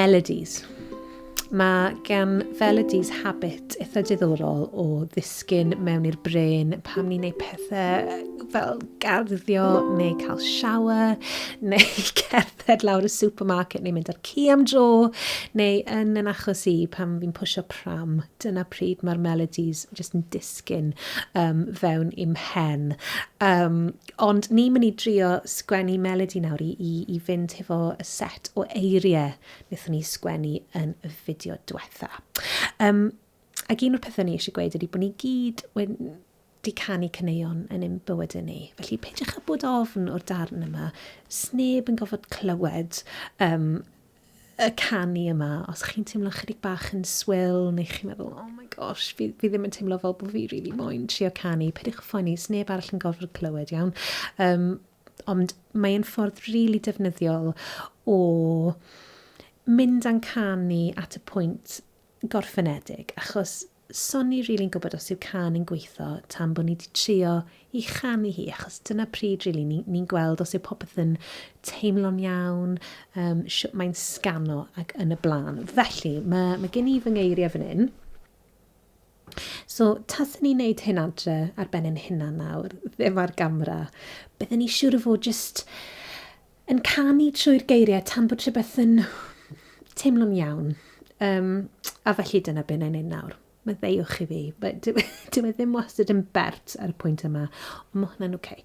Melodies. Mae gan Melodies habit eitha diddorol o ddisgyn mewn i'r brain pam ni'n neud pethau fel garddio neu cael shower neu cerdded lawr y supermarket neu mynd ar ci am dro neu yn achos i pam fi'n pwysio pram. Dyna pryd mae'r Melodies just yn disgyn fewn i'm mhen. Ond ni'n mynd i drio sgwennu melodi nawr i fynd hefo y set o eiriau wnaethon ni sgwennu yn y fideo diwetha. Ac un o'r pethau ni eisiau gweud ydy bod ni gyd wedi canu caneuon yn ein bywydau ni. Felly peidiwch â bod ofn o'r darn yma. Sneb yn gofod clywed y canu yma. Os chi'n teimlo chydig bach yn swil neu chi'n meddwl, oh my gosh, fi ddim yn teimlo fel bod fi really moyn trio canu. Peidiwch â phoeni, sneb arall yn gofod clywed, iawn. Ond mae'n ffordd really defnyddiol o mynd a'n canu at y pwynt gorffenedig, achos son ni rili'n gwybod os yw can yn gweithio tan bod ni wedi trio i chanu hi, achos dyna pryd rili ni'n gweld os yw popeth yn teimlo'n iawn, sut mae'n sgano ac yn y blaen. Felly, mae gen i fy ngeiriau fan hyn. So, tasyn ni'n neud hyn adre ar ben yn hunan nawr, ddim ar gamera, bydden ni siŵr o fod just yn canu trwy'r geiriau tan bod rhywbeth yn teimlo'n iawn. A felly dyna beth na'n neud nawr. Mae ddeiwch i fi. Dwi'n ddim wastad yn bert ar y pwynt yma, ond mae hwnna'n oce.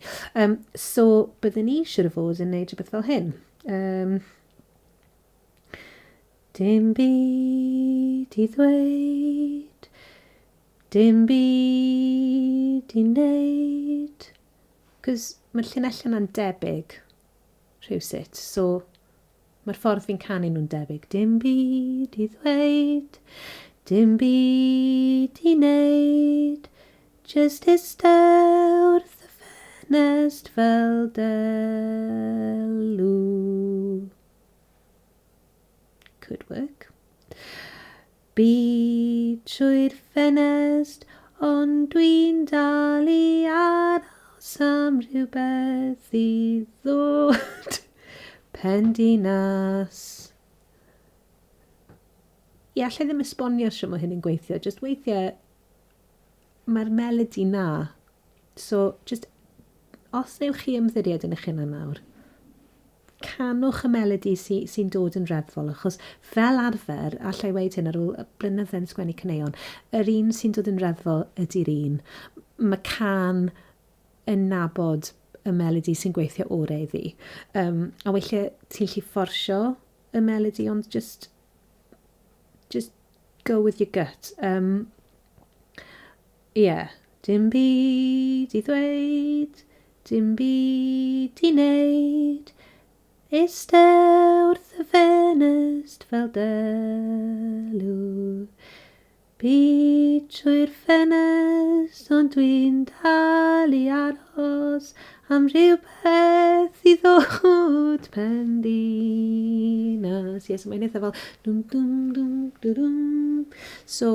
So, bydden ni siŵr o fod yn neud rhywbeth fel hyn. Dim byd i ddweud, dim byd i wneud. Cos mae'r llinellau yna'n debyg rhywsut, so mae'r ffordd fi'n canu nhw'n debyg. Dim byd i ddweud, dim byd i wneud, just istedd wrth y ffenest fel delw. Could work. Byd trwy'r ffenest, ond dwi'n dal i aros am rhywbeth i ddod. Pendinas. Ie, allai ddim esbonio sut mae hyn yn gweithio. Just weithiau, mae'r melodi na. So, just, os newch chi ymddiried yn eich hunan nawr, canwch y melodi sy'n dod yn reddfol, achos fel arfer, allai weid hyn ar ôl y blynydde'n sgwennu caneuon, yr un sy'n dod yn reddfol ydy'r un. Mae can yn nabod y melodi sy'n gweithio orau iddi. A weithiau ti'n lli fforsio y melodi, ond just go with your gut. Yeah. Dim byd i ddweud, dim byd i wneud, eistedd wrth y ffenest fel delw. Byd trwy'r ffenest, ond dwi'n dal i aros am rhywbeth i ddod pendinas. Yes, mae'n eitha fel dwm dwm dwm dwm dwm. So,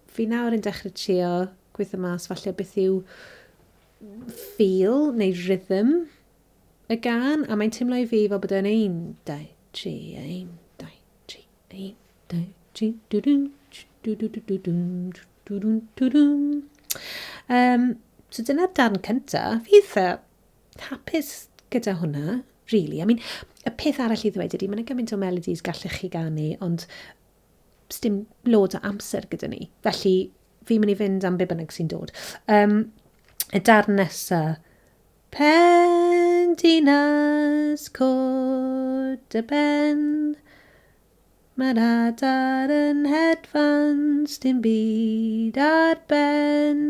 fi nawr yn dechrau trio gweithio mas falle beth yw feel neu rhythm y gan, a mae'n teimlo i fi fel bod yn 1, 2, 3, 1, 2, 3, 1, 2, 3, dwdwm, dwdwm, dwdwm. So dyna'r darn cyntaf, fi eitha hapus gyda hwnna, really. I mean, y peth arall i ddweud ydy, mae'n gymaint o melodies gallech chi ganu, ond dim lod o amser gyda ni. Felly, fi'n mynd i fynd am be bynnag sy'n dod. Y darn nesa. Pendinas cod y ben, mae'r adar yn hedfan, dim byd ar ben.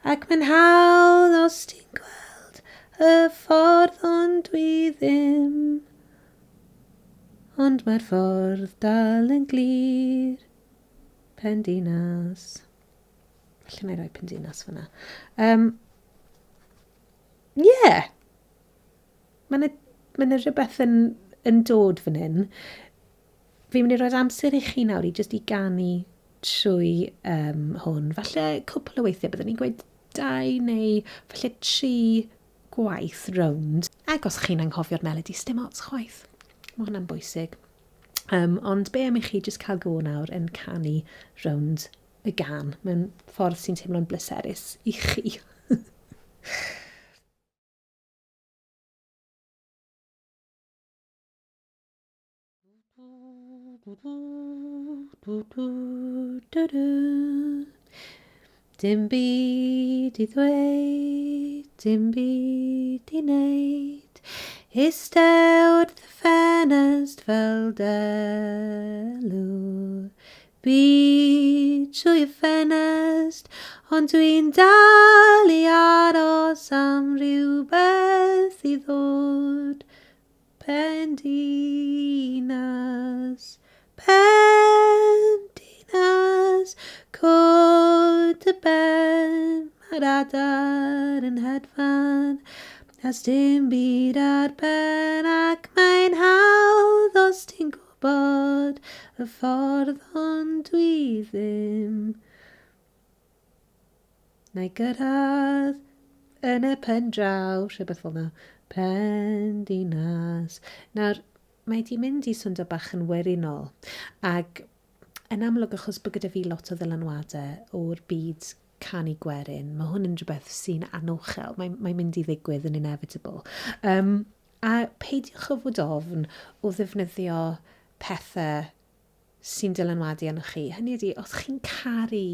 Ac mae'n hawdd os ti'n gweld y ffordd ond dwi ddim. Ond mae'r ffordd dal yn glir. Pendinas. Felly na i roi pendinas fyna. Yeah. Mae'n rhywbeth yn dod fan hyn. Fi'n mynd i roi'r amser i chi nawr i just i ganu trwy hwn. Falle cwpl o weithiau byddwn ni'n gweud 2 neu falle 3 gwaith rownd. Ac os chi'n anghofio'r melodi, sdim ots chwaith. Mae hwnna'n bwysig. Ond be am i chi jyst cael go nawr yn canu rownd y gân mewn ffordd sy'n teimlo'n bleserus i chi. Dim byd i ddweud, dim byd i wneud, istewd y ffenest fel delw. Byd trwy y ffenest, ond dwi'n dal i aros am rhywbeth i ddod. Pendinas, pendinas, cod y ben, mae'r adar yn hedfan, as dim byd ar ben ac mae'n hawdd os ti'n gwybod y ffordd ond dwi ddim. Neu gyrraedd yn y pen draw, rhywbeth fel yna, pendinas. Nawr, mae di mynd i swnio bach yn werinol, ac yn amlwg achos bod gyda fi lot o ddylanwadau o'r byd canu gwerin, mae hwn yn rhywbeth sy'n anochel, mae'n mynd i ddigwydd yn inevitable. A peidiwch o fod ofn o ddefnyddio pethau sy'n dylanwadu arnoch chi. Hynny ydy, os chi'n caru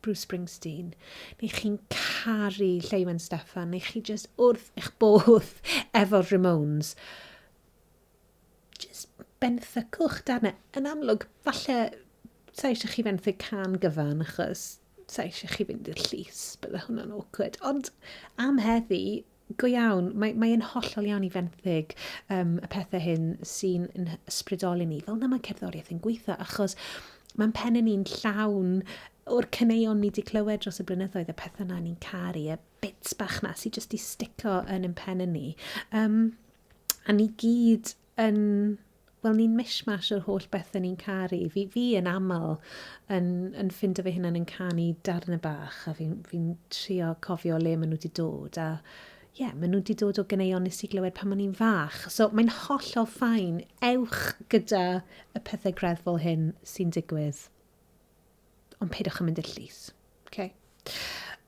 Bruce Springsteen, neu chi'n caru Lleuwen Steffan, neu chi just wrth eich bodd efo'r Ramones, just benthycwch darna. Yn amlwg, falle sa eisiau chi fenthyg can gyfan, achos sa eisiau chi fynd i'r llys, bydde hwnna'n awkward. Ond am heddi, go iawn, mae'n hollol iawn i fenthyg y pethau hyn sy'n ysbrydoli ni. Fel na mae cerddoriaeth yn gweithio, achos mae'n pen ni'n llawn o'r caneuon ni wedi clywed dros y blynyddoedd, y pethau na ni'n caru, y bits bach na sy'n just i stico yn pen ni. A ni gyd yn, wel, ni'n mishmash o'r holl bethau ni'n caru. Fi yn aml yn ffindio fy hunan yn canu darnau bach, a fi'n trio cofio le maen nhw wedi dod. A maen nhw wedi dod o ganeuon nes i glywed pan maen ni'n fach. So mae'n hollol ffain. Ewch gyda y pethau greddfol hyn sy'n digwydd. Ond peidwch yn mynd i'r llys. Okay.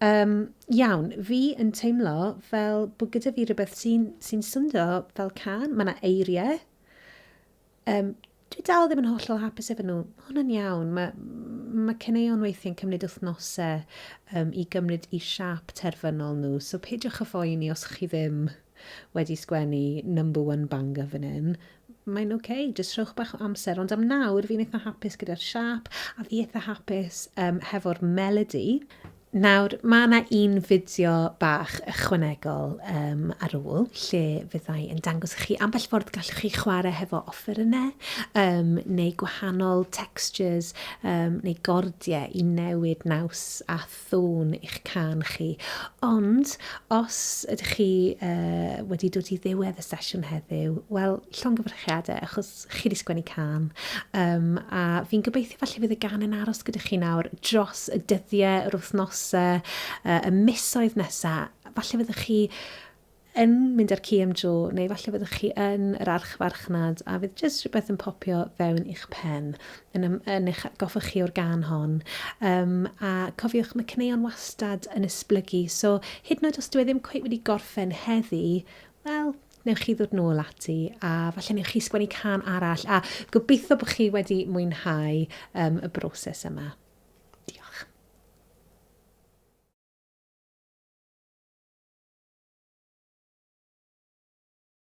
Iawn, fi yn teimlo fel bod gyda fi rhywbeth sy'n swnio fel can. Mae yna eiriau. Dwi dal ddim yn hollol hapus efo nhw. Hwna'n iawn. Mae caneuon weithiau'n cymryd wythnosau i gymryd i siap terfynol nhw. So peidiwch y phoeni os chi ddim wedi sgwennu #1 banger fan hyn. Mae'n just rhowch bach o amser. Ond am nawr, fi'n eitha hapus gyda'r siap, a fi eitha hapus hefo'r Melodi. Nawr, mae yna un fideo bach ychwanegol ar ôl, lle fyddai yn dangos i chi ambell ffordd gallwch chi chwarae hefo offerynnau, neu gwahanol textures, neu gordiau i newid naws a thôn i'ch can chi. Ond, os ydych chi wedi dod i ddiwedd y sesiwn heddiw, wel, llongyfarchiadau, achos chi wedi sgwennu can. A fi'n gobeithio falle fydd y gan yn aros gyda chi nawr dros y dyddiau, yr wythnos, y misoedd nesaf, falle fyddwch chi yn mynd ar ci am dro, neu falle fyddwch chi yn yr archfarchnad, a fydd jyst rhywbeth yn popio fewn i'ch pen, yn eich goffwch chi o'r gan hon. A cofiwch, mae caneuon wastad yn esblygu, so hyd yn oed os dwi ddim cweit wedi gorffen heddi, wel, newch chi ddod nôl ati, a falle newch chi sgwennu can arall, a gobeithio bod chi wedi mwynhau y broses yma.